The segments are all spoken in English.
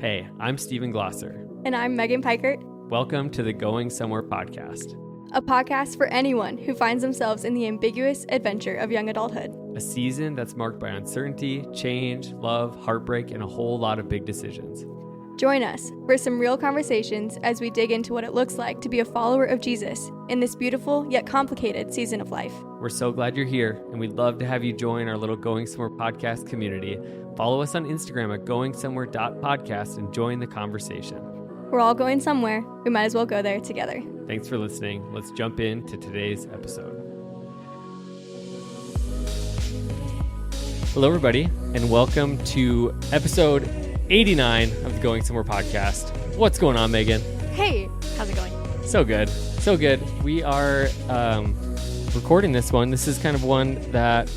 Hey, I'm Stephen Glosser. And I'm Megan Pikert. Welcome to the Going Somewhere podcast. A podcast for anyone who finds themselves in the ambiguous adventure of young adulthood. A season that's marked by uncertainty, change, love, heartbreak, and a whole lot of big decisions. Join us for some real conversations as we dig into what it looks like to be a follower of Jesus in this beautiful yet complicated season of life. We're so glad you're here, and we'd love to have you join our little Going Somewhere podcast community. Follow us on Instagram at goingsomewhere.podcast and join the conversation. We're all going somewhere. We might as well go there together. Thanks for listening. Let's jump into today's episode. Hello, everybody, and welcome to episode 89 of the Going Somewhere podcast. What's going on, Megan? Hey, how's it going? So good. So good. We are recording this one. This is kind of one that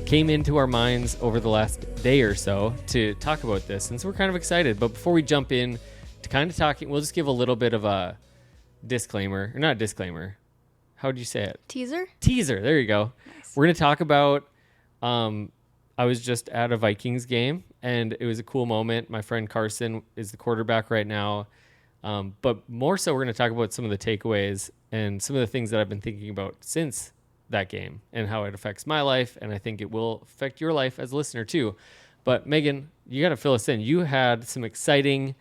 came into our minds over the last day or so to talk about this. And so we're kind of excited. But before we jump in to kind of talking, we'll just give a little bit of a disclaimer. Or not disclaimer. How would you say it? Teaser? Teaser. There you go. Nice. We're going to talk about, I was just at a Vikings game, and it was a cool moment. My friend Carson is the quarterback right now. But more so, we're going to talk about some of the takeaways and some of the things that I've been thinking about since that game and how it affects my life. And I think it will affect your life as a listener too. But Megan, you got to fill us in. You had some exciting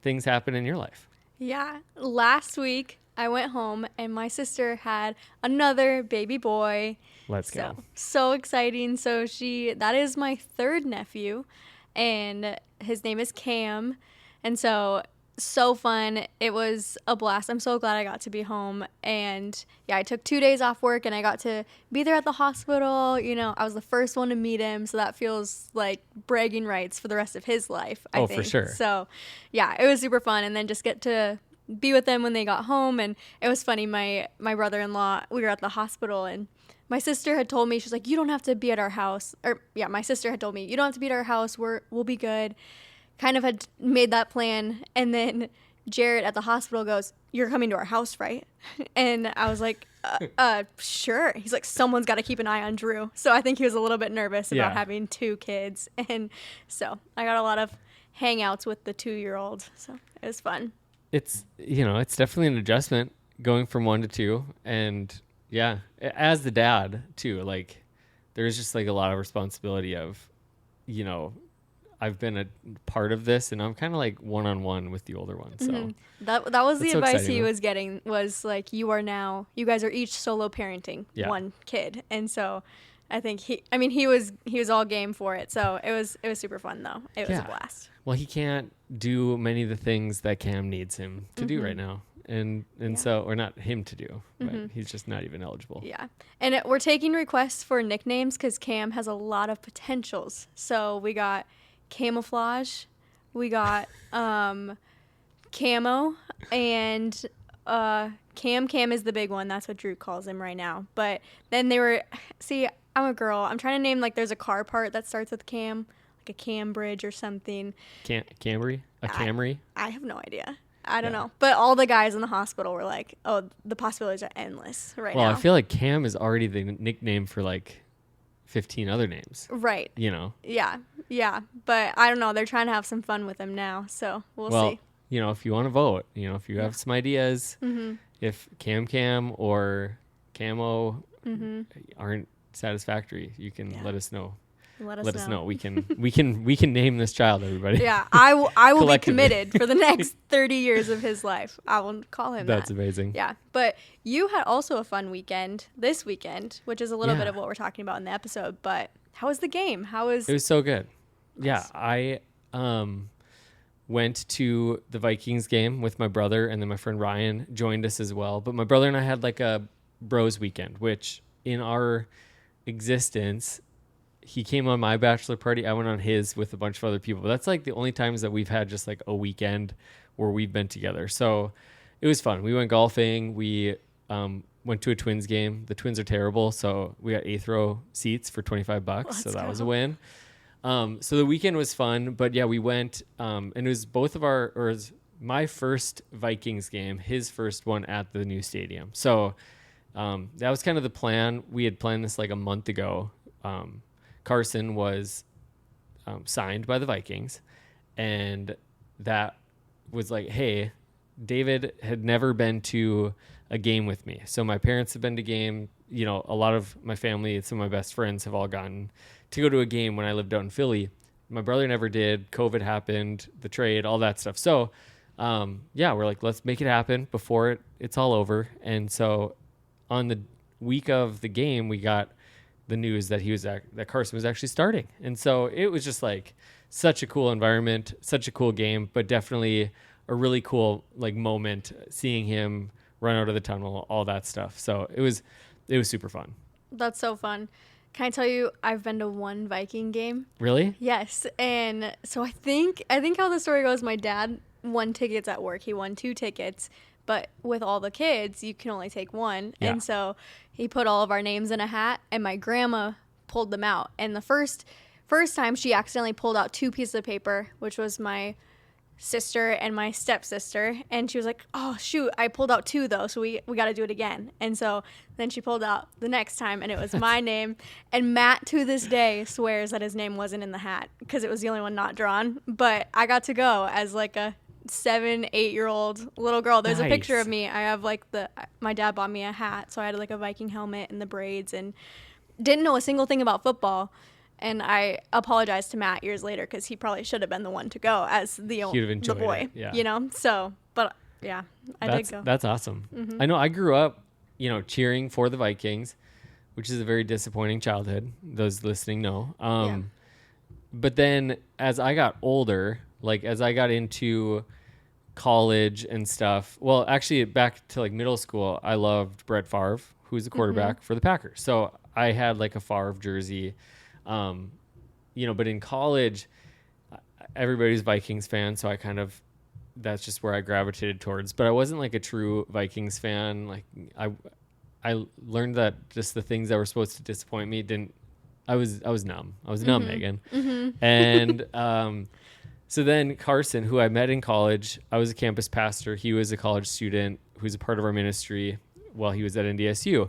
things happen in your life. Yeah. Last week, I went home and my sister had another baby boy. Let's go. So exciting. So that is my third nephew, and his name is Cam. And so fun. It was a blast. I'm so glad I got to be home. And yeah, I took 2 days off work and I got to be there at the hospital. You know, I was the first one to meet him. So that feels like bragging rights for the rest of his life, I think. For sure. So yeah, it was super fun. And then just get to be with them when they got home. And it was funny. My brother-in-law, we were at the hospital, and my sister had told me, she's like, you don't have to be at our house. My sister had told me, you don't have to be at our house. We'll be good. Kind of had made that plan. And then Jarrett at the hospital goes, you're coming to our house, right? And I was like, sure. He's like, someone's got to keep an eye on Drew. So I think he was a little bit nervous about having two kids. And so I got a lot of hangouts with the 2-year-old. So it was fun. It's definitely an adjustment going from 1 to 2. And yeah, as the dad too, like there's just like a lot of responsibility of, I've been a part of this, and I'm kind of like one-on-one with the older one. So that was the advice he was was getting, was like, you guys are each solo parenting one kid. And so I think he was all game for it. So it was super fun though. It was a blast. Well, he can't do many of the things that Cam needs him to do right now. And so, or not him to do, but he's just not even eligible. Yeah. And we're taking requests for nicknames because Cam has a lot of potentials. So we got Camouflage, we got Camo, and Cam is the big one. That's what Drew calls him right now. But then I'm a girl. I'm trying to name, like, there's a car part that starts with Cam, like a Cambridge or something. Camry? A Camry? I have no idea. I don't know. But all the guys in the hospital were like, oh, the possibilities are endless now. Well, I feel like Cam is already the nickname for like 15 other names. Right. Yeah. But I don't know. They're trying to have some fun with him now. So we'll see. If you want to vote, if you have some ideas, if Cam or Camo aren't satisfactory, you can let us know. Let us know. We can name this child, everybody. Yeah, I will be committed for the next 30 years of his life. I will call him That's that. amazing. Yeah, but you had also a fun weekend this weekend, which is a little bit of what we're talking about in the episode. But how was the game? It was so good. Yeah, I went to the Vikings game with my brother, and then my friend Ryan joined us as well. But my brother and I had like a bros weekend, which in our existence, he came on my bachelor party. I went on his with a bunch of other people. But that's like the only times that we've had just like a weekend where we've been together. So it was fun. We went golfing. We went to a Twins game. The Twins are terrible, so we got 8th row seats for $25. So that was a win. So the weekend was fun. But yeah, we went, and it was it was my first Vikings game, his first one at the new stadium. So that was kind of the plan. We had planned this like a month ago. Carson was signed by the Vikings, and that was like, hey, David had never been to a game with me. So my parents have been to game, you know, a lot of my family, some of my best friends have all gotten to go to a game when I lived out in Philly. My brother never did. COVID happened, the trade, all that stuff. So, yeah, we're like, let's make it happen before it's all over. And so on the week of the game, we got the news that that Carson was actually starting. And so it was just like such a cool environment, such a cool game, but definitely a really cool like moment seeing him run out of the tunnel, all that stuff. So it was super fun. That's so fun. Can I tell you, I've been to one Viking game. Really? Yes. And so I think how the story goes, my dad won tickets at work. He won 2 tickets, but with all the kids, you can only take one. Yeah. And so he put all of our names in a hat, and my grandma pulled them out. And the first time she accidentally pulled out 2 pieces of paper, which was my sister and my stepsister, and she was like, oh shoot, I pulled out 2 though, so we got to do it again. And so then she pulled out the next time, and it was my name. And Matt to this day swears that his name wasn't in the hat because it was the only one not drawn, but I got to go as like a 7-8-year-old little girl. There's Nice. a picture of me. I have like my dad bought me a hat, so I had like a Viking helmet and the braids, and didn't know a single thing about football. And I apologized to Matt years later because he probably should have been the one to go as the boy, it, yeah. you know? So, but yeah, I did go. That's awesome. I know I grew up, you know, cheering for the Vikings, which is a very disappointing childhood. Those listening know. Yeah. But then as I got older, like as I got into college and stuff, well, actually back to like middle school, I loved Brett Favre, who's the quarterback for the Packers. So I had like a Favre jersey. You know, but in college, everybody's Vikings fan, so that's just where I gravitated towards. But I wasn't like a true Vikings fan. Like I learned that just the things that were supposed to disappoint me didn't. I was numb. I was numb, Megan. And so then Carson, who I met in college, I was a campus pastor. He was a college student who's a part of our ministry while he was at NDSU.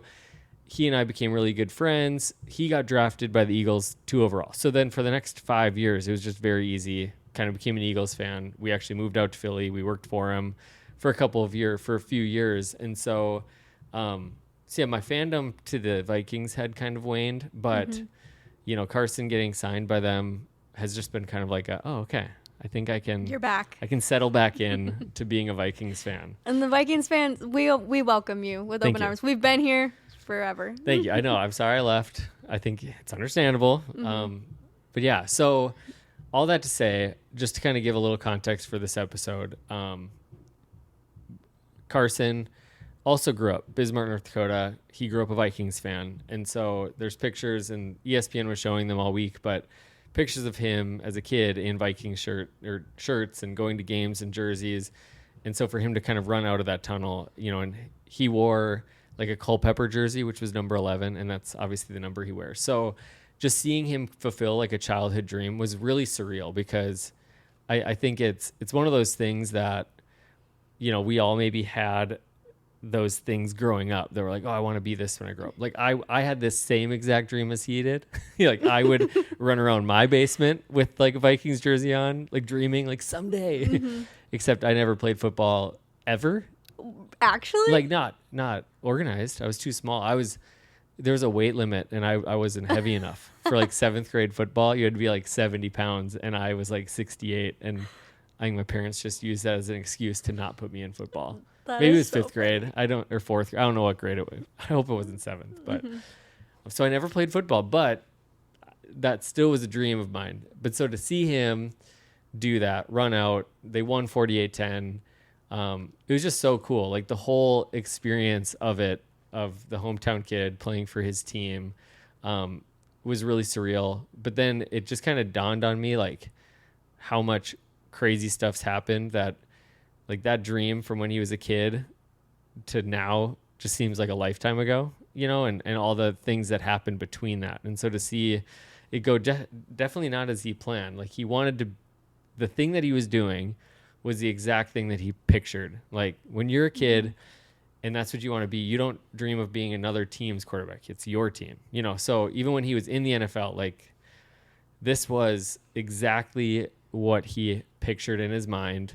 He and I became really good friends. He got drafted by the Eagles 2 overall. So then for the next 5 years, it was just very easy. Kind of became an Eagles fan. We actually moved out to Philly. We worked for him for a few years. And so, yeah, my fandom to the Vikings had kind of waned, but you know, Carson getting signed by them has just been kind of like okay, I think You're back. I can settle back in to being a Vikings fan. And the Vikings fans, we welcome you with open arms. We've been here forever. Thank you. I know. I'm sorry I left. I think it's understandable. But yeah, so all that to say, just to kind of give a little context for this episode, Carson also grew up Bismarck, North Dakota. He grew up a Vikings fan. And so there's pictures, and ESPN was showing them all week, but pictures of him as a kid in Viking shirts and going to games and jerseys. And so for him to kind of run out of that tunnel, you know, and he wore like a Culpepper jersey, which was number 11, and that's obviously the number he wears. So just seeing him fulfill like a childhood dream was really surreal, because I think it's one of those things that, you know, we all maybe had those things growing up that were like, oh, I want to be this when I grow up. Like I had this same exact dream as he did. Like I would run around my basement with like a Vikings jersey on, like dreaming like someday, except I never played football ever. Actually? Like not organized. I was too small. There was a weight limit, and I wasn't heavy enough for like 7th grade football. You had to be like 70 pounds, and I was like 68. And I think my parents just used that as an excuse to not put me in football. Maybe it was 5th grade. Or 4th. I don't know what grade it was. I hope it wasn't 7th. But so I never played football, but that still was a dream of mine. But so to see him do that, run out, they won 48-10. It was just so cool. Like the whole experience of it, of the hometown kid playing for his team, was really surreal. But then it just kind of dawned on me, like how much crazy stuff's happened, that like that dream from when he was a kid to now just seems like a lifetime ago, you know, and all the things that happened between that. And so to see it go definitely not as he planned. Like he wanted to, the thing that he was doing was the exact thing that he pictured. Like when you're a kid and that's what you want to be, you don't dream of being another team's quarterback. It's your team, you know? So even when he was in the NFL, like this was exactly what he pictured in his mind.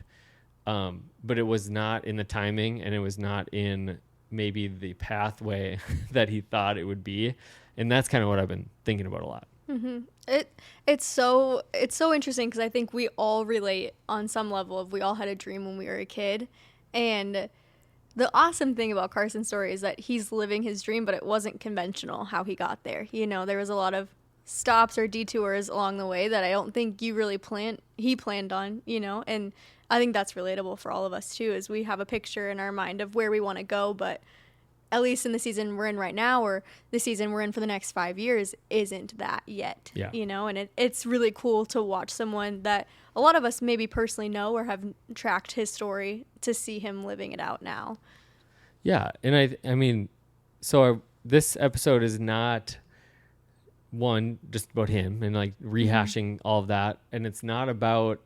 But it was not in the timing, and it was not in maybe the pathway that he thought it would be. And that's kind of what I've been thinking about a lot. Mm-hmm. It's so interesting because I think we all relate on some level of we all had a dream when we were a kid. And the awesome thing about Carson's story is that he's living his dream, but it wasn't conventional how he got there. You know, there was a lot of stops or detours along the way that I don't think he planned on, you know, and I think that's relatable for all of us too, is we have a picture in our mind of where we want to go, but at least in the season we're in right now, or the season we're in for the next 5 years, isn't that yet. Yeah. You know, and it's really cool to watch someone that a lot of us maybe personally know or have tracked his story to see him living it out now. Yeah. And I mean, so this episode is not one just about him and like rehashing all of that. And it's not about,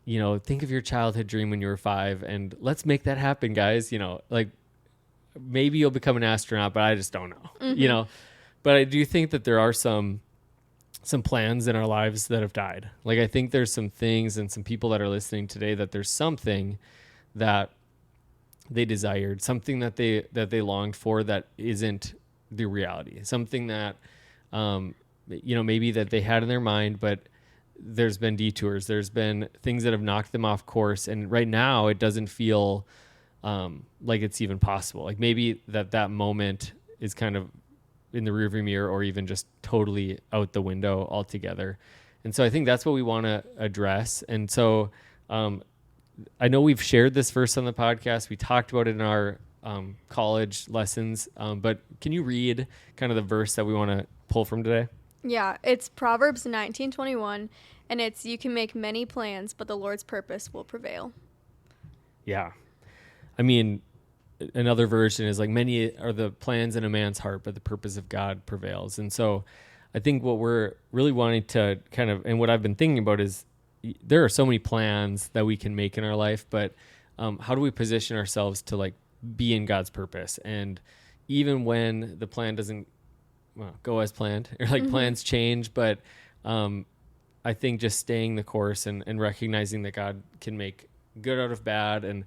you know, think of your childhood dream when you were 5 and let's make that happen, guys. You know, like, maybe you'll become an astronaut, but I just don't know, you know, but I do think that there are some plans in our lives that have died. Like, I think there's some things and some people that are listening today that there's something that they desired, something that they longed for that isn't the reality, something that, you know, maybe that they had in their mind, but there's been detours, there's been things that have knocked them off course. And right now it doesn't feel like it's even possible. Like maybe that moment is kind of in the rearview mirror or even just totally out the window altogether. And so I think that's what we want to address. And so I know we've shared this verse on the podcast. We talked about it in our college lessons, but can you read kind of the verse that we want to pull from today? Yeah, it's Proverbs 19:21, and it's, you can make many plans, but the Lord's purpose will prevail. Yeah. I mean, another version is like, many are the plans in a man's heart, but the purpose of God prevails. And so I think what we're really wanting to kind of, and what I've been thinking about is there are so many plans that we can make in our life, but how do we position ourselves to like be in God's purpose? And even when the plan doesn't go as planned, or like plans change, but I think just staying the course and recognizing that God can make good out of bad, and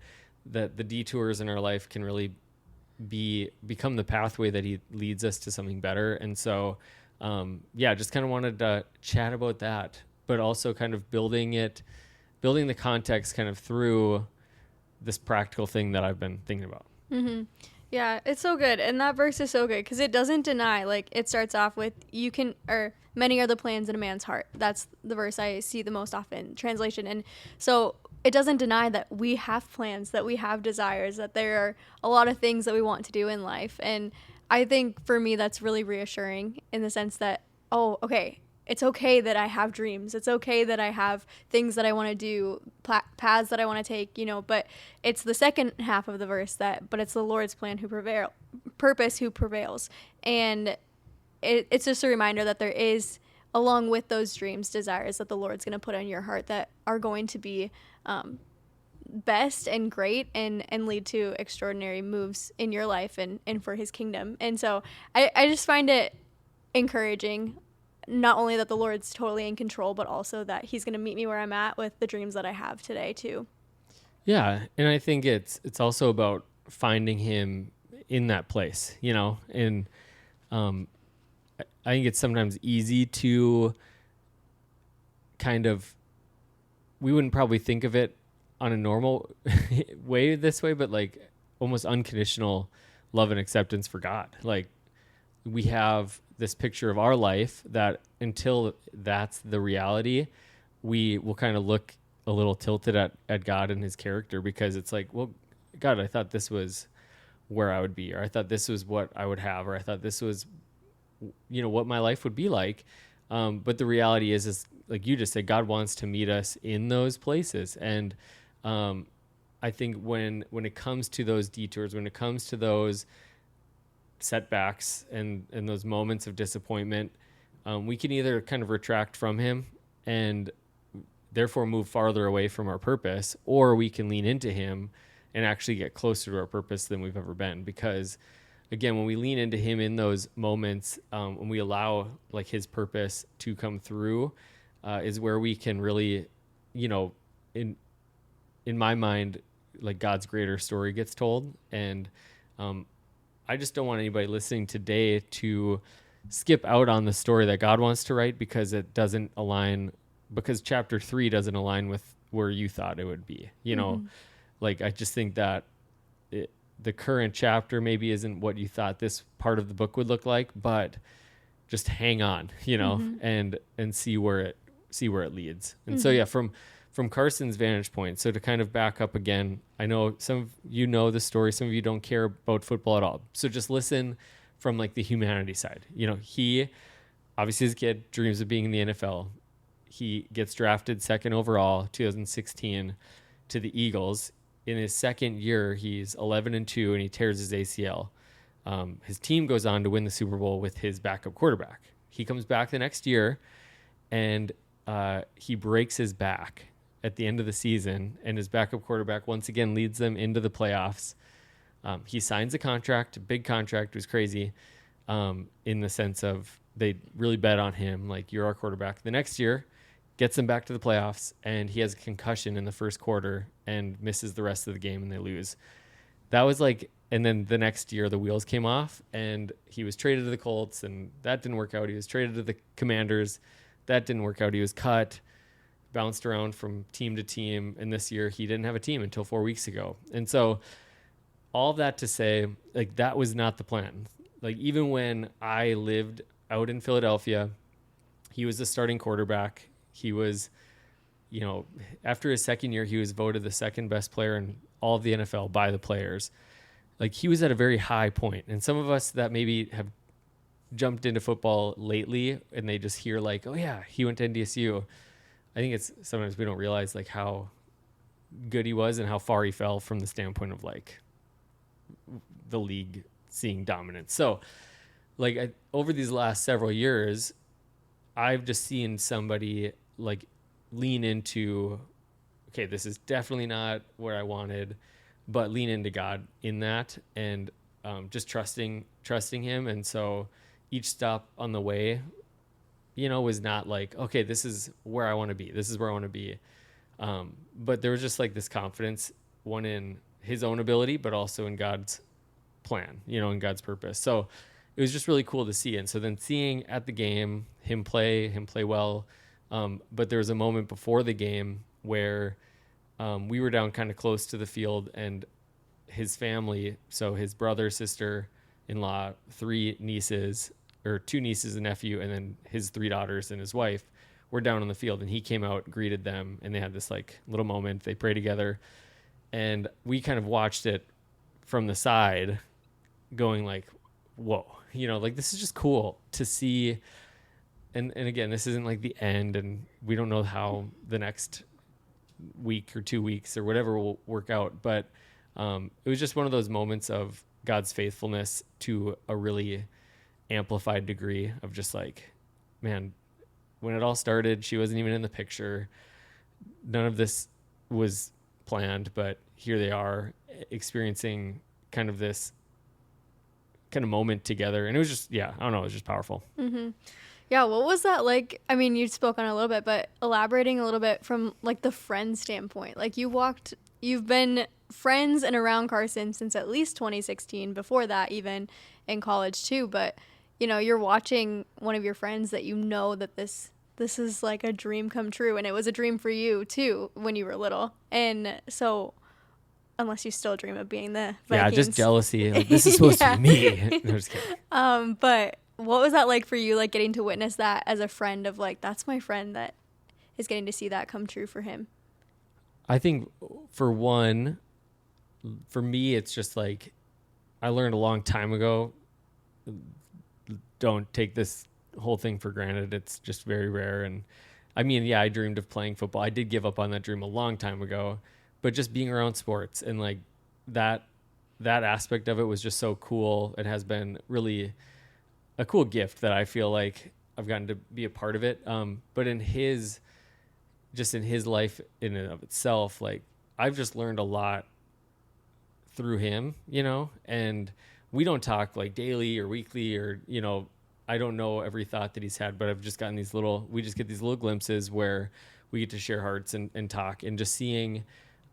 that the detours in our life can really become the pathway that he leads us to something better. And so, just kind of wanted to chat about that, but also kind of building the context kind of through this practical thing that I've been thinking about. Mm-hmm. Yeah, it's so good. And that verse is so good because it doesn't deny, like it starts off with, many are the plans in a man's heart. That's the verse I see the most often translation. And so it doesn't deny that we have plans, that we have desires, that there are a lot of things that we want to do in life. And I think for me, that's really reassuring in the sense that, oh, okay, it's okay that I have dreams. It's okay that I have things that I want to do, paths that I want to take, you know, but it's the second half of the verse but it's the Lord's plan purpose who prevails. And it's just a reminder that there is, along with those dreams, desires that the Lord's going to put on your heart that are going to be best and great and lead to extraordinary moves in your life and for his kingdom. And so I just find it encouraging, not only that the Lord's totally in control, but also that he's going to meet me where I'm at with the dreams that I have today too. Yeah. And I think it's also about finding him in that place, you know, and I think it's sometimes easy to kind of, we wouldn't probably think of it on a normal way this way, but like almost unconditional love and acceptance for God. Like we have this picture of our life that until that's the reality, we will kind of look a little tilted at God and his character, because it's like, well, God, I thought this was where I would be, or I thought this was what I would have, or I thought this was, you know, what my life would be like. But the reality is like you just said, God wants to meet us in those places. And I think when it comes to those detours, when it comes to those setbacks and those moments of disappointment, we can either kind of retract from him and therefore move farther away from our purpose, or we can lean into him and actually get closer to our purpose than we've ever been. Because again, when we lean into him in those moments, when we allow like his purpose to come through, is where we can really you know, in my mind, like God's greater story gets told. And I just don't want anybody listening today to skip out on the story that God wants to write because it doesn't align, because chapter 3 doesn't align with where you thought it would be. You know, like I just think that the current chapter maybe isn't what you thought this part of the book would look like, but just hang on, you know, and see where it leads. And so, yeah, from Carson's vantage point, so to kind of back up again, I know some of you know the story, some of you don't care about football at all. So just listen from like the humanity side. You know, he obviously as a kid dreams of being in the NFL. He gets drafted 2nd overall, 2016, to the Eagles. In his 2nd year, he's 11-2 and he tears his ACL. His team goes on to win the Super Bowl with his backup quarterback. He comes back the next year and he breaks his back at the end of the season, and his backup quarterback once again leads them into the playoffs. He signs a contract, big contract. It was crazy in the sense of they really bet on him, like, you're our quarterback. The next year, gets them back to the playoffs, and he has a concussion in the first quarter and misses the rest of the game, and they lose. That was like, and then the next year the wheels came off, and he was traded to the Colts, and that didn't work out. He was traded to the Commanders. That didn't work out. He was cut, bounced around from team to team, and this year he didn't have a team until 4 weeks ago. And so all of that to say, like, that was not the plan. Like, even when I lived out in Philadelphia, he was the starting quarterback. He was, you know, after his 2nd year, he was voted the 2nd best player in all of the NFL by the players. Like, he was at a very high point. And some of us that maybe have jumped into football lately and they just hear like, oh yeah, he went to NDSU. I think it's sometimes we don't realize like how good he was and how far he fell from the standpoint of like the league seeing dominance. So like over these last several years, I've just seen somebody like lean into, okay, this is definitely not where I wanted, but lean into God in that, and just trusting him. And so each stop on the way, you know, was not like, okay, this is where I want to be. This is where I want to be. But there was just like this confidence, one in his own ability, but also in God's plan, you know, in God's purpose. So it was just really cool to see. And so then seeing at the game, him play well. But there was a moment before the game where we were down kind of close to the field, and his family, so his brother, sister-in-law, 3 nieces, or 2 nieces and nephew, and then his 3 daughters and his wife were down on the field, and he came out, greeted them, and they had this like little moment. They prayed together, and we kind of watched it from the side going like, whoa, you know, like this is just cool to see. And again, this isn't like the end, and we don't know how the next week or 2 weeks or whatever will work out. But it was just one of those moments of God's faithfulness to a really amplified degree of just like, man, when it all started, she wasn't even in the picture. None of this was planned, but here they are experiencing kind of this kind of moment together. And it was just, yeah, I don't know, it was just powerful. Mm-hmm. Yeah, what was that like? I mean, you spoke on it a little bit, but elaborating a little bit from like the friend standpoint. Like you've been friends and around Carson since at least 2016, before that even in college too, but you know, you're watching one of your friends that you know that this is like a dream come true, and it was a dream for you too when you were little. And so unless you still dream of being the Vikings. Yeah, just jealousy. Like, this is supposed to be me. No, just kidding. But what was that like for you, like getting to witness that as a friend of like, that's my friend that is getting to see that come true for him? I think for me, it's just like, I learned a long time ago, don't take this whole thing for granted. It's just very rare. And I mean, yeah, I dreamed of playing football. I did give up on that dream a long time ago, but just being around sports and like that aspect of it was just so cool. It has been really a cool gift that I feel like I've gotten to be a part of it. But in his life in and of itself, like I've just learned a lot through him, you know, and we don't talk like daily or weekly or, you know, I don't know every thought that he's had, but I've just gotten we just get these little glimpses where we get to share hearts and talk, and just seeing,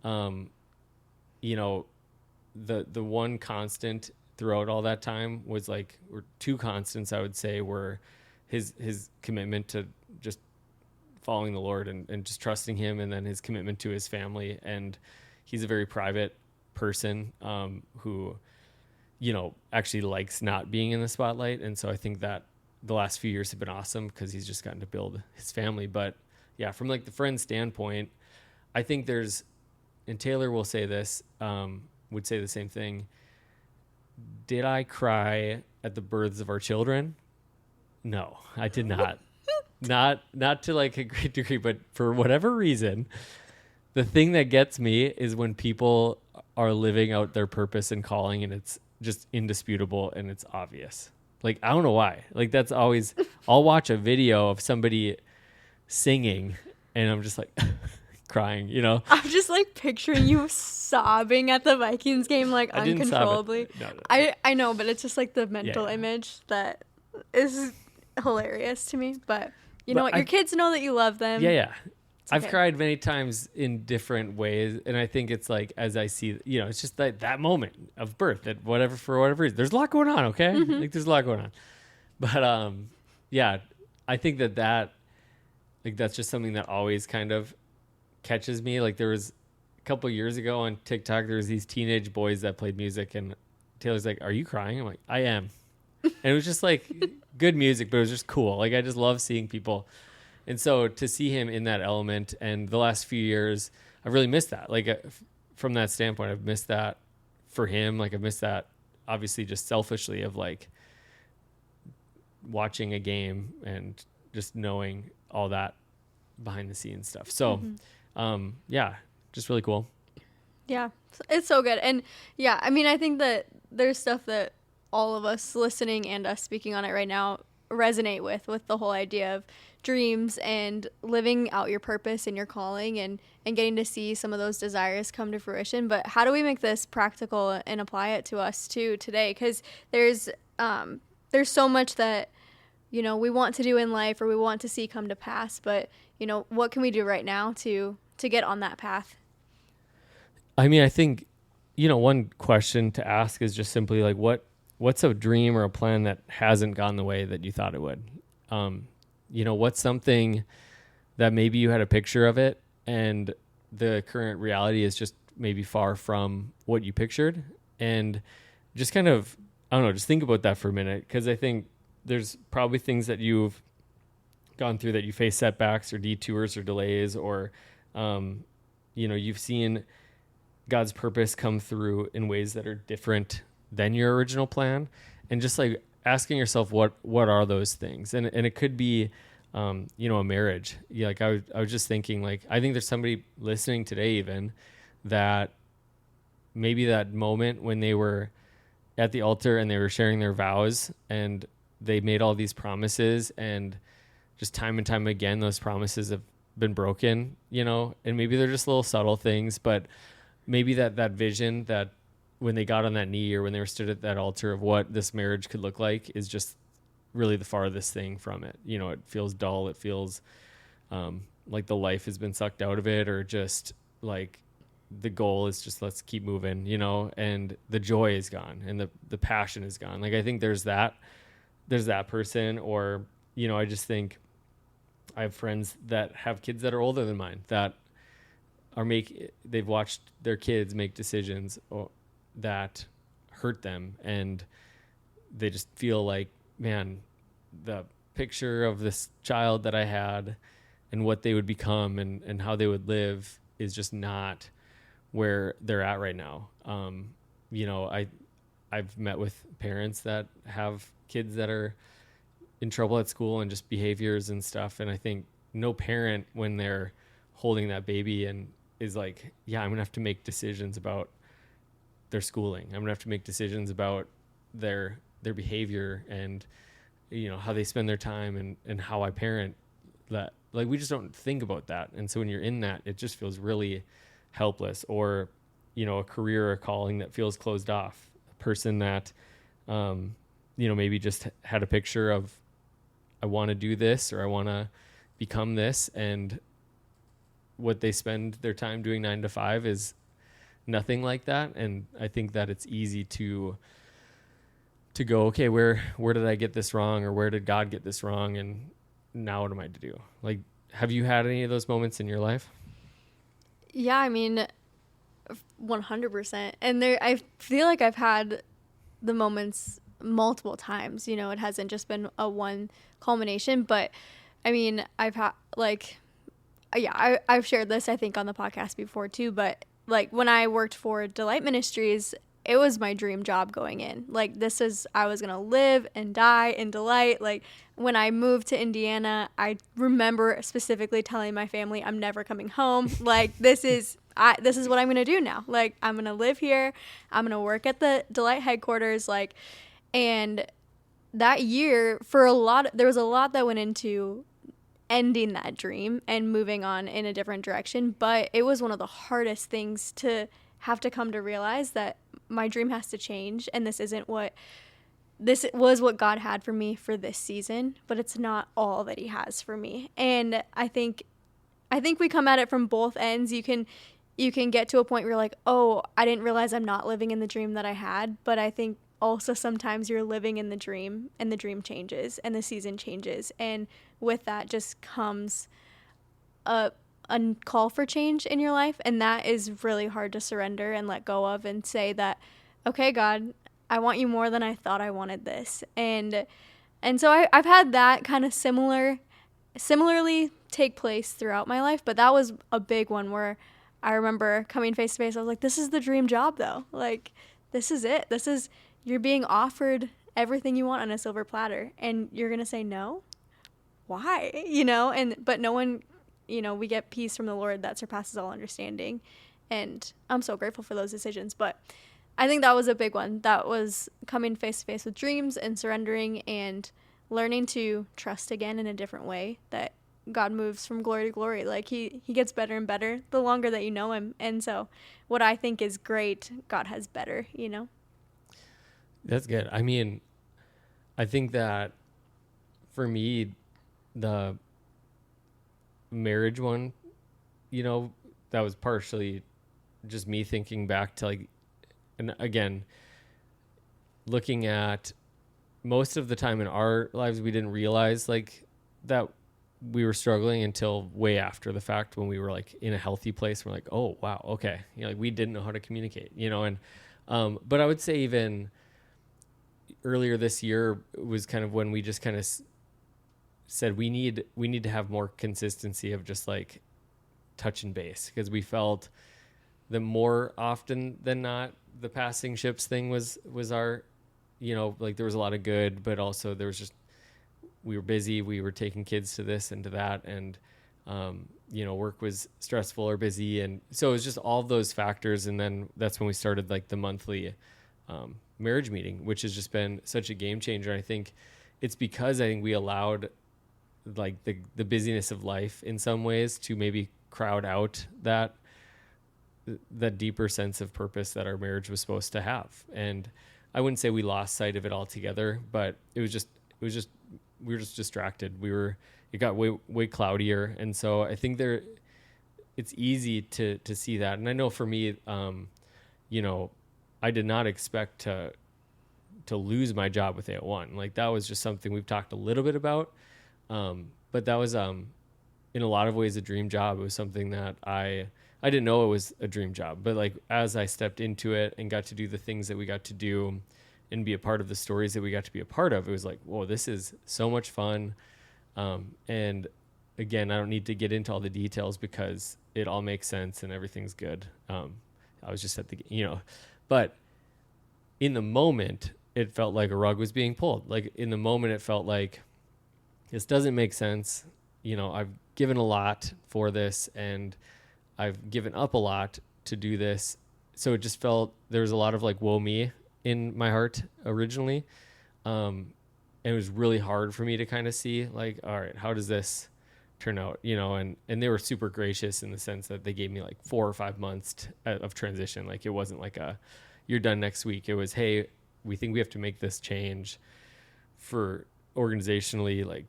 you know, the one constant throughout all that time was like, or two constants I would say, were his commitment to just following the Lord and just trusting him, and then his commitment to his family. And he's a very private person, who, you know, actually likes not being in the spotlight. And so I think that the last few years have been awesome because he's just gotten to build his family. But yeah, from like the friend standpoint, I think there's, and Taylor will say this, would say the same thing. Did I cry at the births of our children? No, I did not. Not to like a great degree, but for whatever reason, the thing that gets me is when people are living out their purpose and calling, and it's just indisputable and it's obvious. Like, I don't know why. Like, that's always, I'll watch a video of somebody singing and I'm just like crying, you know? I'm just like picturing you sobbing at the Vikings game, like I didn't sob uncontrollably. No. I know, but it's just like the mental image that is hilarious to me. But you know what? Your kids know that you love them. Yeah. I've okay. cried many times in different ways. And I think it's like, as I see, you know, it's just that moment of birth, that whatever, for whatever reason, there's a lot going on. Okay. Mm-hmm. Like, there's a lot going on, but, yeah, I think that like, that's just something that always kind of catches me. Like, there was a couple of years ago on TikTok, there was these teenage boys that played music, and Taylor's like, "Are you crying?" I'm like, "I am." And it was just like good music, but it was just cool. Like, I just love seeing people. And so to see him in that element, and the last few years, I've really missed that. Like, from that standpoint, I've missed that for him. Like, I've missed that, obviously, just selfishly, of like watching a game and just knowing all that behind the scenes stuff. So, yeah, just really cool. Yeah, it's so good. And yeah, I mean, I think that there's stuff that all of us listening and us speaking on it right now resonate with the whole idea of dreams and living out your purpose and your calling, and getting to see some of those desires come to fruition. But how do we make this practical and apply it to us too today? Because there's so much that, you know, we want to do in life, or we want to see come to pass, but, you know, what can we do right now to get on that path? I mean, I think, you know, one question to ask is just simply like, what's a dream or a plan that hasn't gone the way that you thought it would? You know, what's something that maybe you had a picture of it and the current reality is just maybe far from what you pictured? And just kind of, I don't know, just think about that for a minute, because I think there's probably things that you've gone through that you face setbacks or detours or delays, or, you know, you've seen God's purpose come through in ways that are different than your original plan. And just like asking yourself, what are those things? And it could be, you know, a marriage. Yeah. Like I was just thinking, like, I think there's somebody listening today even that maybe that moment when they were at the altar and they were sharing their vows and they made all these promises, and just time and time again, those promises have been broken, you know, and maybe they're just little subtle things, but maybe that vision that when they got on that knee or when they were stood at that altar of what this marriage could look like is just really the farthest thing from it. You know, it feels dull. It feels like the life has been sucked out of it, or just like the goal is just, let's keep moving, you know, and the joy is gone and the passion is gone. Like, I think there's that person, or, you know, I just think I have friends that have kids that are older than mine that they've watched their kids make decisions that hurt them, and they just feel like, man, the picture of this child that I had and what they would become and how they would live is just not where they're at right now. You know, I've met with parents that have kids that are in trouble at school and just behaviors and stuff. And I think no parent, when they're holding that baby and is like, yeah, I'm gonna have to make decisions about their schooling. I'm gonna have to make decisions about their behavior and, you know, how they spend their time and how I parent that. Like, we just don't think about that. And so when you're in that, it just feels really helpless. Or, you know, a career or a calling that feels closed off. A person that, you know, maybe just had a picture of, I want to do this or I want to become this, and what they spend their time doing 9 to 5 is nothing like that. And I think that it's easy to go, okay, where did I get this wrong, or where did God get this wrong, and now what am I to do? Like, have you had any of those moments in your life? Yeah, I mean, 100%. And there, I feel like I've had the moments multiple times. You know, it hasn't just been a one culmination, but I mean, I've had like, yeah, I've shared this I think on the podcast before too. But like when I worked for Delight Ministries, it was my dream job going in. Like this is I was gonna live and die in Delight. Like when I moved to Indiana, I remember specifically telling my family I'm never coming home. Like this is what I'm gonna do now. Like I'm gonna live here. I'm gonna work at the Delight headquarters. Like, and that year there was a lot that went into ending that dream and moving on in a different direction. But it was one of the hardest things to have to come to realize that my dream has to change, and this was what God had for me for this season, but it's not all that he has for me. And I think we come at it from both ends. You can get to a point where you're like, oh, I didn't realize I'm not living in the dream that I had. But I think also sometimes you're living in the dream and the dream changes and the season changes. And with that just comes a call for change in your life. And that is really hard to surrender and let go of and say that, okay, God, I want you more than I thought I wanted this. And so I've had that kind of similarly take place throughout my life. But that was a big one where I remember coming face to face. I was like, this is the dream job though. Like, this is it. You're being offered everything you want on a silver platter and you're going to say no? Why? But no one, we get peace from the Lord that surpasses all understanding. And I'm so grateful for those decisions. But I think that was a big one. That was coming face to face with dreams and surrendering and learning to trust again in a different way, that God moves from glory to glory. Like he gets better and better the longer that you know him. And so what I think is great, God has better, That's good. I mean, I think that for me, the marriage one, that was partially just me thinking back to like, and again, looking at most of the time in our lives, we didn't realize like that we were struggling until way after the fact, when we were like in a healthy place. We're like, oh wow, okay, like we didn't know how to communicate, and but I would say even earlier this year was kind of when we just kind of said we need to have more consistency of just like touch and base, because we felt that more often than not the passing ships thing was our, like there was a lot of good, but also there was just, we were busy, we were taking kids to this and to that, and work was stressful or busy, and so it was just all of those factors. And then that's when we started like the monthly marriage meeting, which has just been such a game changer. I think it's because I think we allowed like the busyness of life in some ways to maybe crowd out that deeper sense of purpose that our marriage was supposed to have. And I wouldn't say we lost sight of it altogether, but it was just we were just distracted. It got way cloudier. And so I think it's easy to see that. And I know for me, I did not expect to lose my job with A1. Like that was just something we've talked a little bit about. But that was, in a lot of ways a dream job. It was something that I didn't know it was a dream job, but like, as I stepped into it and got to do the things that we got to do and be a part of the stories that we got to be a part of, it was like, whoa, this is so much fun. And again, I don't need to get into all the details because it all makes sense and everything's good. I was just at but in the moment it felt like a rug was being pulled. Like in the moment it felt like this doesn't make sense. I've given a lot for this and I've given up a lot to do this. So it just felt there was a lot of like, woe me in my heart originally. And it was really hard for me to kind of see like, all right, how does this turn out? And they were super gracious in the sense that they gave me like 4 or 5 months of transition. Like it wasn't like you're done next week. It was, hey, we think we have to make this change for organizationally, like,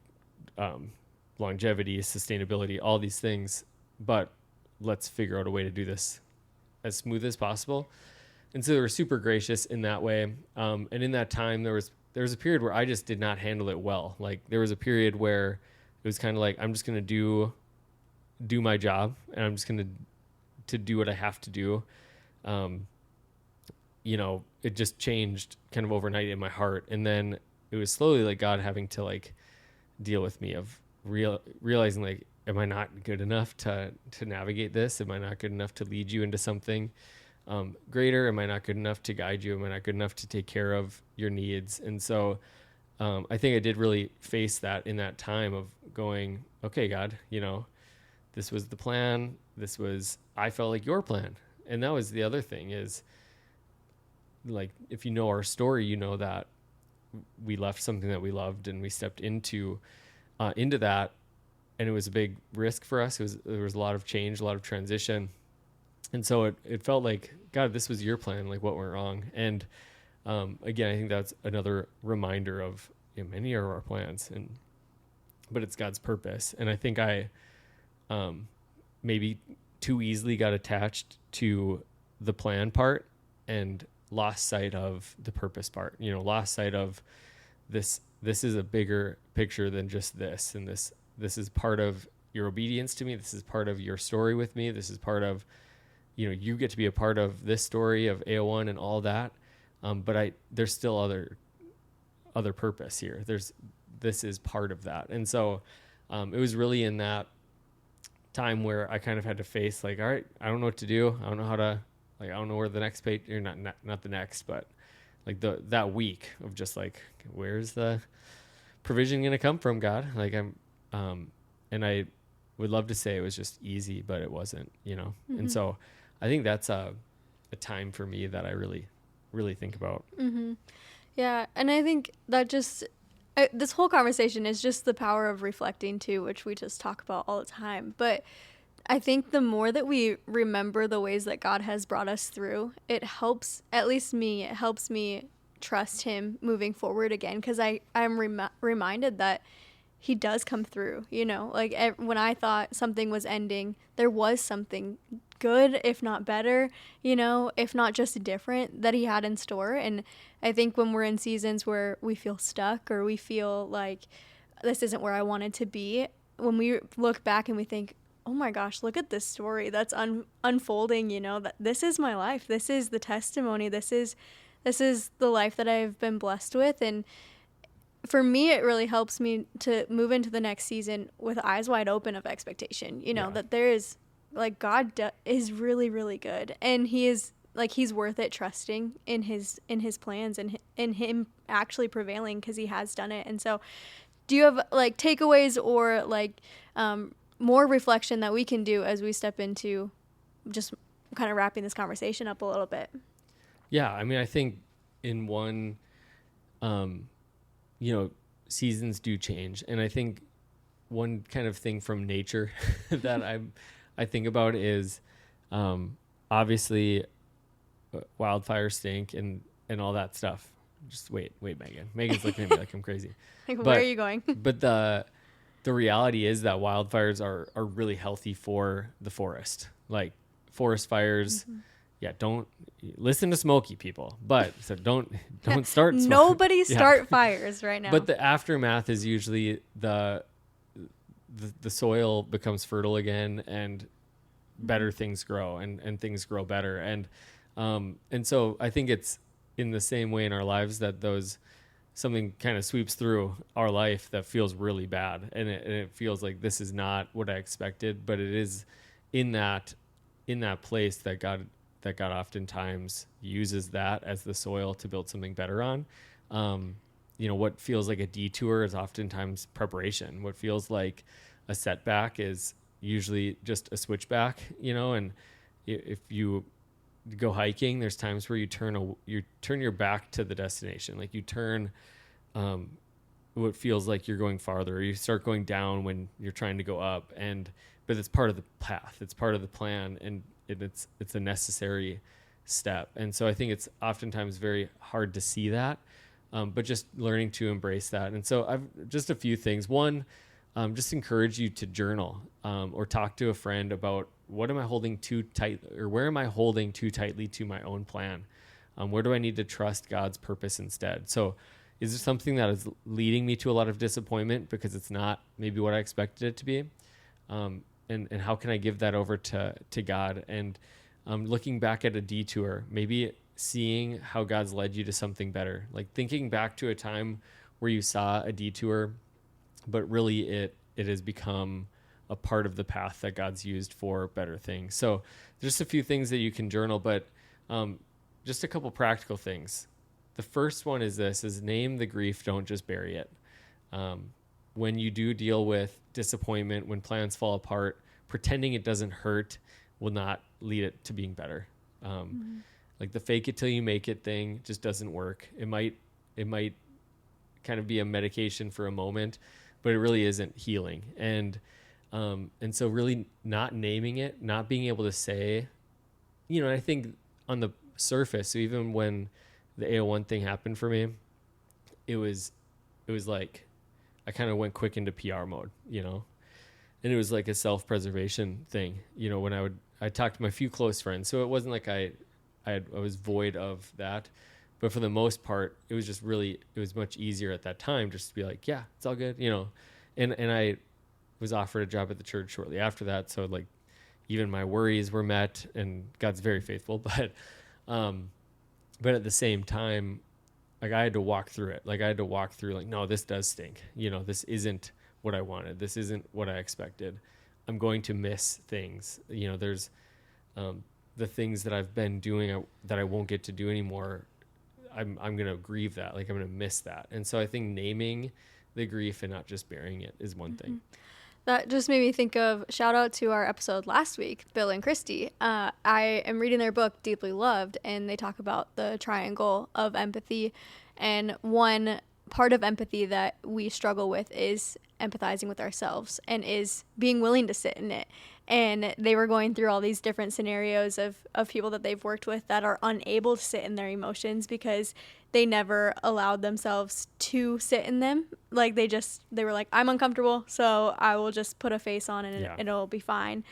longevity, sustainability, all these things. But let's figure out a way to do this as smooth as possible. And so they were super gracious in that way. And in that time, there was a period where I just did not handle it well. Like there was a period where it was kind of like, I'm just going to do my job, and I'm just going to do what I have to do. It just changed kind of overnight in my heart. And then it was slowly like God having to like deal with me of realizing like, am I not good enough to navigate this? Am I not good enough to lead you into something greater? Am I not good enough to guide you? Am I not good enough to take care of your needs? And so I think I did really face that in that time of going, okay, God, this was the plan. I felt like your plan. And that was the other thing is like, if you know our story, you know that we left something that we loved and we stepped into that. And it was a big risk for us. There was a lot of change, a lot of transition. And so it felt like, God, this was your plan, like what went wrong. And again, I think that's another reminder of many are our plans, but it's God's purpose. And I think I maybe too easily got attached to the plan part and lost sight of the purpose part, lost sight of this is a bigger picture than just this. And this is part of your obedience to me. This is part of your story with me. This is part of, you get to be a part of this story of AO1 and all that. But there's still other purpose here. This is part of that. And so it was really in that time where I kind of had to face like, all right, I don't know what to do. I don't know how to, like, I don't know where the next page, or not the next, but like that week of just like, where's the provision going to come from, God? Like and I would love to say it was just easy, but it wasn't, Mm-hmm. And so I think that's a time for me that I really, really think about. Mm-hmm. Yeah. And I think that this whole conversation is just the power of reflecting too, which we just talk about all the time. But I think the more that we remember the ways that God has brought us through, it helps, at least me, it helps me trust him moving forward again. Because I'm reminded that he does come through, like when I thought something was ending, there was something good, if not better, if not just different, that he had in store. And I think when we're in seasons where we feel stuck or we feel like this isn't where I wanted to be, when we look back and we think, oh my gosh, look at this story that's unfolding, that this is my life. This is the testimony. This is the life that I've been blessed with. And for me, it really helps me to move into the next season with eyes wide open of expectation, that there is like God is really, really good. And he is like, he's worth it trusting in his plans and in him actually prevailing, because he has done it. And so do you have like takeaways or like, more reflection that we can do as we step into just kind of wrapping this conversation up a little bit? Yeah. I mean, I think in one, seasons do change. And I think one kind of thing from nature that I think about is, obviously wildfires stink and all that stuff. Just wait, Megan. Megan's looking at me like I'm crazy. Where are you going? But the reality is that wildfires are really healthy for the forest. Like forest fires, mm-hmm. Yeah, don't listen to Smokey, people. But so don't start. Nobody start fires right now. But the aftermath is usually the soil becomes fertile again, and better things grow, and things grow better. And so I think it's in the same way in our lives that something kind of sweeps through our life that feels really bad, and it feels like this is not what I expected, but it is in that place that God oftentimes uses that as the soil to build something better on. What feels like a detour is oftentimes preparation. What feels like a setback is usually just a switchback, and if you go hiking, there's times where you turn your back to the destination. Like you turn what feels like you're going farther, or you start going down when you're trying to go up, but it's part of the path, it's part of the plan, and it's a necessary step. And so I think it's oftentimes very hard to see that, but just learning to embrace that. And so I've just a few things. One, just encourage you to journal or talk to a friend about what am I holding too tight, or where am I holding too tightly to my own plan? Where do I need to trust God's purpose instead? So is there something that is leading me to a lot of disappointment because it's not maybe what I expected it to be? And how can I give that over to God? And looking back at a detour, maybe seeing how God's led you to something better, like thinking back to a time where you saw a detour, but really it has become a part of the path that God's used for better things. So there's a few things that you can journal, but just a couple practical things. The first one is name the grief, don't just bury it. When you do deal with disappointment, when plans fall apart, pretending it doesn't hurt will not lead it to being better. Like the fake it till you make it thing just doesn't work. It might kind of be a medication for a moment, but it really isn't healing. And so really not naming it, not being able to say, I think on the surface, so even when the AO1 thing happened for me, it was like I kind of went quick into PR mode, and it was like a self-preservation thing, when I talked to my few close friends. So it wasn't like I was void of that, but for the most part, it was just really, it was much easier at that time just to be like, yeah, it's all good, and I was offered a job at the church shortly after that. So like even my worries were met, and God's very faithful, but at the same time, like I had to walk through it. Like I had to walk through like, no, this does stink. This isn't what I wanted. This isn't what I expected. I'm going to miss things. There's the things that I've been doing that I won't get to do anymore. I'm going to grieve that. Like I'm going to miss that. And so I think naming the grief and not just burying it is one thing. That just made me think of, shout out to our episode last week, Bill and Christy. I am reading their book, Deeply Loved, and they talk about the triangle of empathy. And one part of empathy that we struggle with is empathizing with ourselves and is being willing to sit in it. And they were going through all these different scenarios of people that they've worked with that are unable to sit in their emotions because they never allowed themselves to sit in them. Like they were like, I'm uncomfortable, so I will just put a face on it and it'll be fine.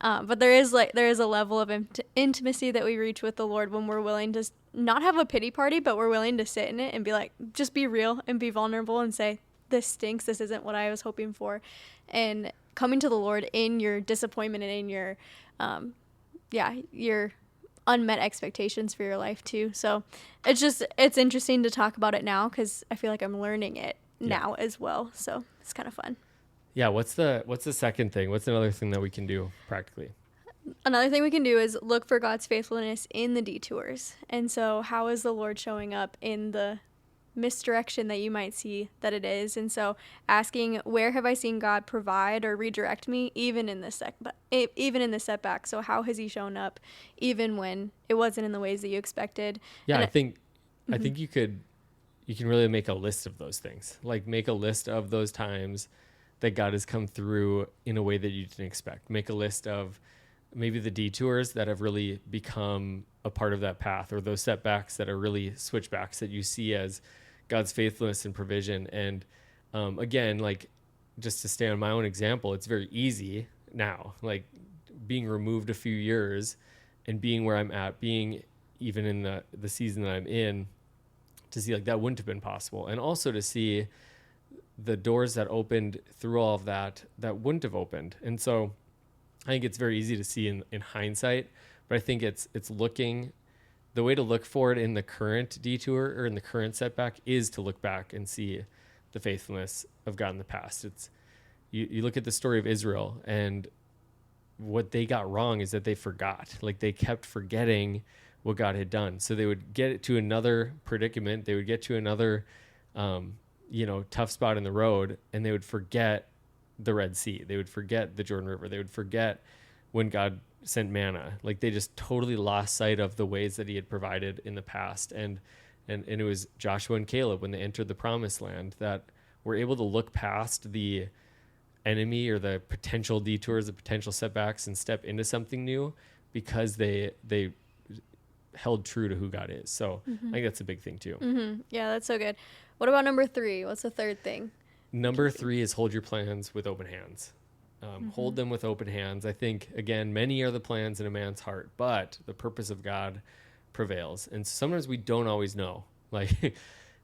But there is a level of intimacy that we reach with the Lord when we're willing to not have a pity party, but we're willing to sit in it and be like, just be real and be vulnerable and say, this stinks. This isn't what I was hoping for. And coming to the Lord in your disappointment and in your, your unmet expectations for your life too. So it's interesting to talk about it now because I feel like I'm learning it now as well. So it's kind of fun. Yeah. What's the second thing? What's another thing that we can do practically? Another thing we can do is look for God's faithfulness in the detours. And so how is the Lord showing up in the misdirection that you might see that it is? And so asking, where have I seen God provide or redirect me even in this setback? So how has he shown up even when it wasn't in the ways that you expected? Yeah, and I think you can really make a list of those things. Like make a list of those times that God has come through in a way that you didn't expect. Make a list of maybe the detours that have really become a part of that path, or those setbacks that are really switchbacks that you see as God's faithfulness and provision. And again, like just to stay on my own example, it's very easy now, like being removed a few years and being where I'm at, being even in the season that I'm in, to see like that wouldn't have been possible. And also to see the doors that opened through all of that wouldn't have opened. And so I think it's very easy to see in hindsight, but I think it's looking, the way to look for it in the current detour or in the current setback is to look back and see the faithfulness of God in the past. It's you look at the story of Israel, and what they got wrong is that they forgot. Like they kept forgetting what God had done. So they would get to another predicament, they would get to another tough spot in the road, and they would forget the Red Sea. They would forget the Jordan River. They would forget when God sent manna. Like they just totally lost sight of the ways that he had provided in the past. And it was Joshua and Caleb when they entered the promised land that were able to look past the enemy or the potential detours, the potential setbacks, and step into something new because they held true to who God is. So I think that's a big thing too. Mm-hmm. Yeah, that's so good. What about number 3? What's the third thing? number 3 is hold your plans with open hands. Hold them with open hands. I think, again, many are the plans in a man's heart, but the purpose of God prevails. And sometimes we don't always know. Like,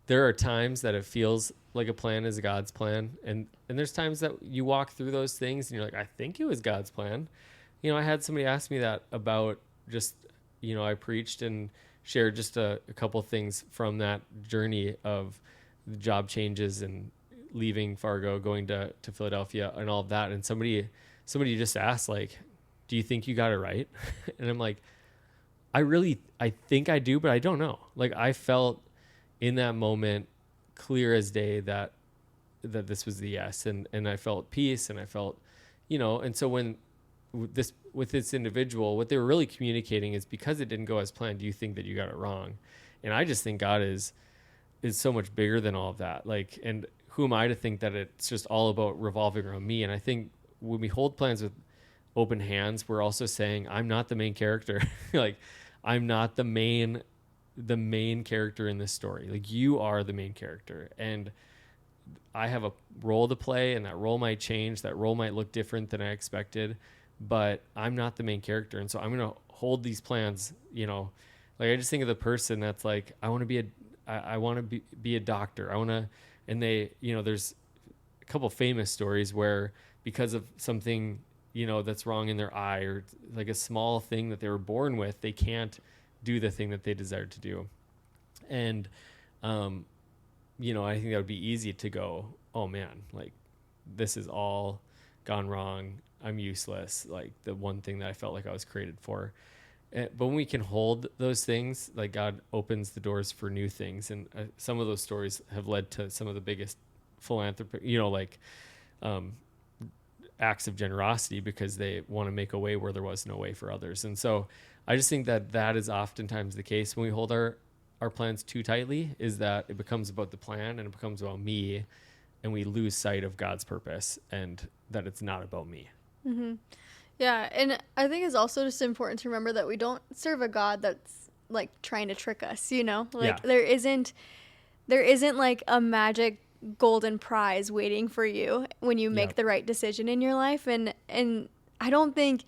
there are times that it feels like a plan is God's plan. And there's times that you walk through those things and you're like, I think it was God's plan. I had somebody ask me that about just, I preached and shared just a couple things from that journey of the job changes and leaving Fargo, going to Philadelphia and all of that. And somebody just asked, like, do you think you got it right? And I'm like, I think I do, but I don't know. Like, I felt in that moment clear as day that this was the yes. And I felt peace, and I felt, and so when with this individual, what they were really communicating is, because it didn't go as planned, do you think that you got it wrong? And I just think God is so much bigger than all of that. Like, and who am I to think that it's just all about revolving around me? And I think when we hold plans with open hands, we're also saying, I'm not the main character. Like, I'm not the main character in this story. Like, you are the main character, and I have a role to play, and that role might change. That role might look different than I expected, but I'm not the main character. And so I'm going to hold these plans, like, I just think of the person that's like, I want to be a doctor. And they, there's a couple famous stories where, because of something, that's wrong in their eye, or like a small thing that they were born with, they can't do the thing that they desired to do. And, I think that would be easy to go, oh man, like, this is all gone wrong. I'm useless. Like, the one thing that I felt like I was created for. But when we can hold those things, like, God opens the doors for new things. And some of those stories have led to some of the biggest philanthropic, acts of generosity, because they want to make a way where there was no way for others. And so I just think that is oftentimes the case when we hold our plans too tightly, is that it becomes about the plan and it becomes about me, and we lose sight of God's purpose and that it's not about me. Mm-hmm. Yeah, and I think it's also just important to remember that we don't serve a God that's, like, trying to trick us, Like, Yeah. there isn't like a magic golden prize waiting for you when you make the right decision in your life. And I don't think,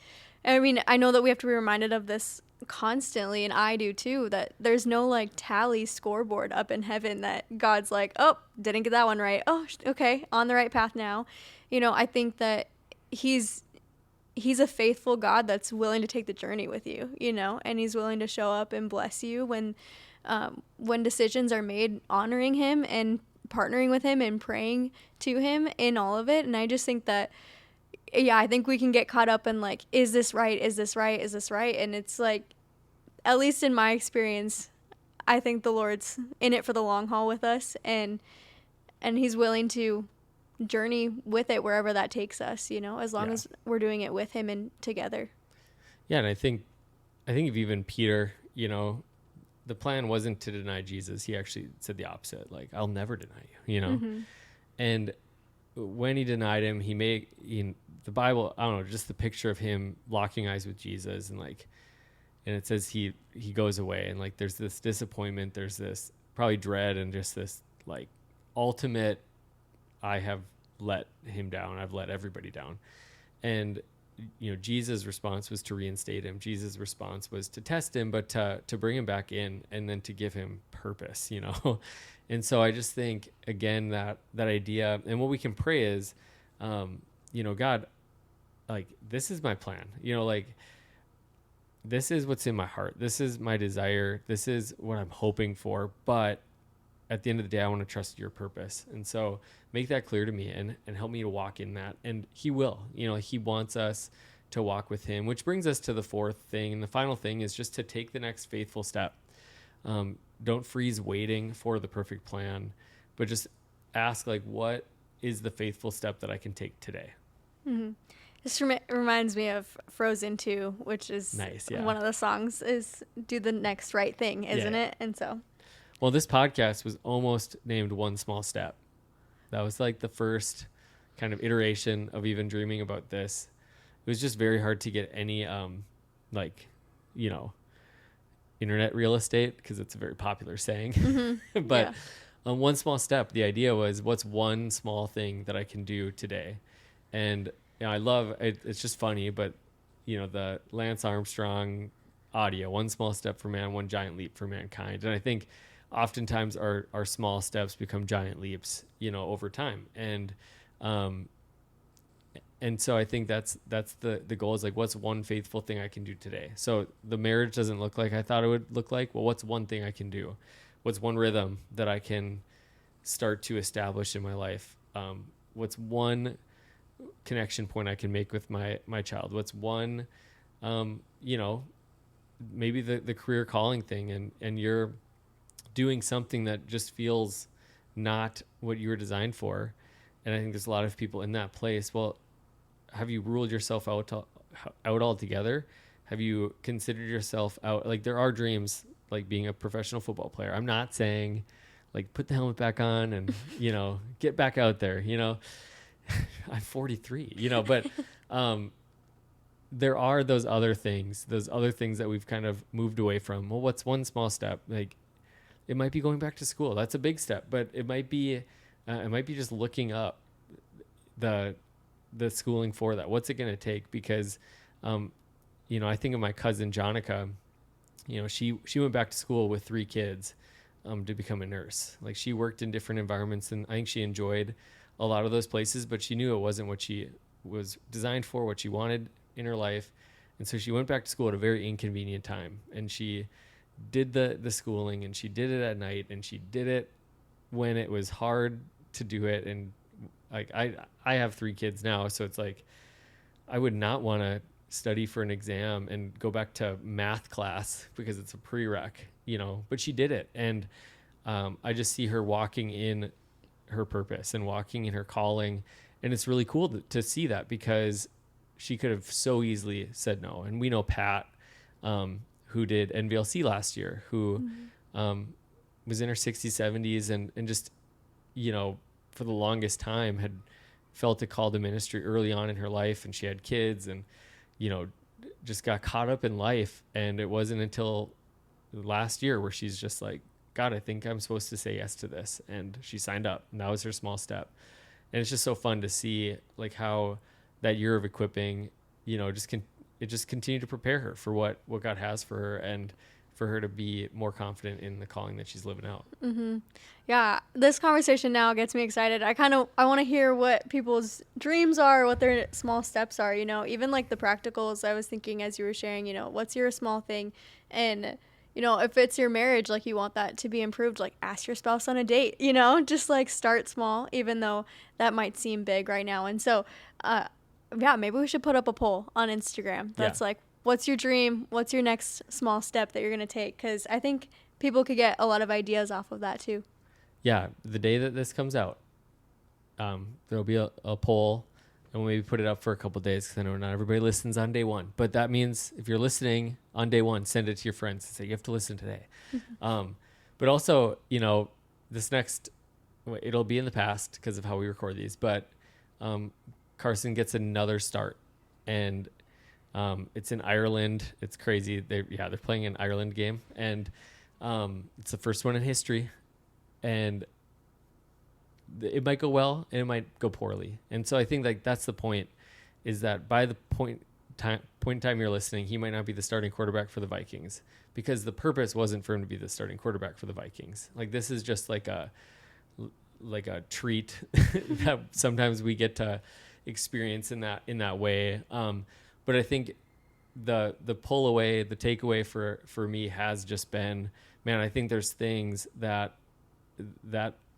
I mean, I know that we have to be reminded of this constantly, and I do too, that there's no, like, tally scoreboard up in heaven that God's like, oh, didn't get that one right. Oh, okay, on the right path now. I think that he's a faithful God that's willing to take the journey with you, and he's willing to show up and bless you when decisions are made honoring him and partnering with him and praying to him in all of it. And I just think that, I think we can get caught up in, like, is this right? Is this right? Is this right? And it's like, at least in my experience, I think the Lord's in it for the long haul with us, and he's willing to journey with it wherever that takes us, as long as we're doing it with him and together. Yeah. And I think of even Peter, the plan wasn't to deny Jesus. He actually said the opposite. Like, I'll never deny you, Mm-hmm. And when he denied him, the Bible, I don't know, just the picture of him locking eyes with Jesus, and it says he goes away, and, like, there's this disappointment, there's this probably dread, and just this, like, ultimate, I have let him down. I've let everybody down. And, Jesus' response was to reinstate him. Jesus' response was to test him, but to bring him back in, and then to give him purpose, And so I just think, again, that idea, and what we can pray is, God, like, this is my plan, like, this is what's in my heart. This is my desire. This is what I'm hoping for. But at the end of the day, I want to trust your purpose. And so make that clear to me, and help me to walk in that. And he will, he wants us to walk with him, which brings us to the fourth thing. And the final thing is just to take the next faithful step. Don't freeze waiting for the perfect plan, but just ask, like, what is the faithful step that I can take today? Mm-hmm. This reminds me of Frozen 2, which is nice. Yeah. One of the songs is do the next right thing, isn't it? And so, well, this podcast was almost named One Small Step. That was, like, the first kind of iteration of even dreaming about this. It was just very hard to get any, internet real estate, because it's a very popular saying. Mm-hmm. But one small step. The idea was, what's one small thing that I can do today? And I love it. It's just funny, but the Lance Armstrong audio, one small step for man, one giant leap for mankind. And I think oftentimes our small steps become giant leaps, over time. And so I think that's the goal, is like, what's one faithful thing I can do today? So the marriage doesn't look like I thought it would look like. Well, what's one thing I can do? What's one rhythm that I can start to establish in my life? What's one connection point I can make with my child? What's one, maybe the career calling thing, and you're doing something that just feels not what you were designed for. And I think there's a lot of people in that place. Well, have you ruled yourself out altogether? Have you considered yourself out? Like, there are dreams, like being a professional football player. I'm not saying like put the helmet back on and, get back out there, I'm 43, but, there are those other things that we've kind of moved away from. Well, what's one small step? Like, it might be going back to school. That's a big step, but it might be just looking up the schooling for that. What's it going to take? Because, I think of my cousin Jonica. She went back to school with 3 kids, to become a nurse. Like, she worked in different environments, and I think she enjoyed a lot of those places, but she knew it wasn't what she was designed for, what she wanted in her life. And so she went back to school at a very inconvenient time, and she did the schooling, and she did it at night, and she did it when it was hard to do it. And like, I have 3 kids now, so it's like, I would not want to study for an exam and go back to math class because it's a prereq, but she did it. And I just see her walking in her purpose and walking in her calling. And it's really cool to see that, because she could have so easily said no. And we know Pat, who did NVLC last year, who was in her 60s, 70s, and just, for the longest time had felt a call to ministry early on in her life. And she had kids and, just got caught up in life. And it wasn't until last year where she's just like, God, I think I'm supposed to say yes to this. And she signed up, and that was her small step. And it's just so fun to see like how that year of equipping, it just continued to prepare her for what God has for her, and for her to be more confident in the calling that she's living out. Mm-hmm. Yeah, this conversation now gets me excited. I want to hear what people's dreams are, what their small steps are, even like the practicals. I was thinking as you were sharing, what's your small thing? And, if it's your marriage, like you want that to be improved, like ask your spouse on a date, just like start small, even though that might seem big right now. And so, maybe we should put up a poll on Instagram. That's like, what's your dream? What's your next small step that you're going to take? Because I think people could get a lot of ideas off of that too. Yeah. The day that this comes out, there'll be a poll, and we'll maybe put it up for a couple of days, because I know not everybody listens on day one. But that means if you're listening on day one, send it to your friends and say, you have to listen today. But also, it'll be in the past because of how we record these. But Carson gets another start, and it's in Ireland. It's crazy. They're playing an Ireland game, and it's the first one in history, and it might go well and it might go poorly. And so I think like that's the point, is that by the point in time you're listening, he might not be the starting quarterback for the Vikings, because the purpose wasn't for him to be the starting quarterback for the Vikings. Like, this is just like a treat that sometimes we get to experience in that way. But I think the pull away, the takeaway for me has just been, man, I think there's things that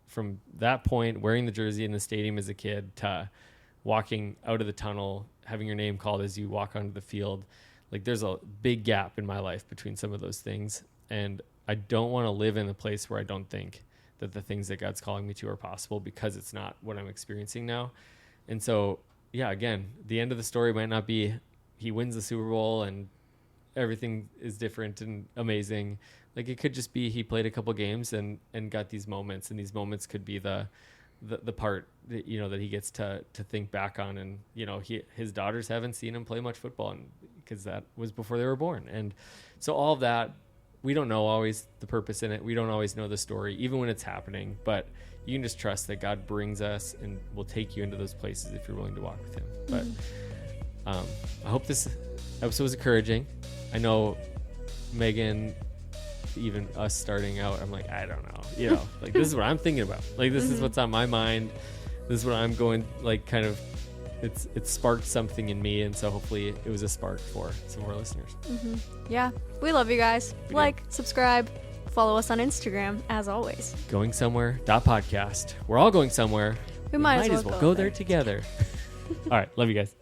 from that point, wearing the jersey in the stadium as a kid, to walking out of the tunnel, having your name called as you walk onto the field, like there's a big gap in my life between some of those things. And I don't want to live in a place where I don't think that the things that God's calling me to are possible, because it's not what I'm experiencing now. And so, again, the end of the story might not be he wins the Super Bowl and everything is different and amazing. Like, it could just be he played a couple games and got these moments, and these moments could be the part that, that he gets to think back on. And, his daughters haven't seen him play much football, and because that was before they were born. And so all of that we don't know always the purpose in it. We don't always know the story, even when it's happening. But you can just trust that God brings us and will take you into those places if you're willing to walk with him. But I hope this episode was encouraging. I know Megan, even us starting out, I'm like, I don't know, you know, like this is what I'm thinking about. Like this is what's on my mind. This is what I'm going, like, kind of, it's sparked something in me, and so hopefully it was a spark for some of our listeners. Yeah, we love you guys. Like, subscribe, follow us on Instagram, as always. Going somewhere.podcast. We're all going somewhere. We might as well go there together. All right, love you guys.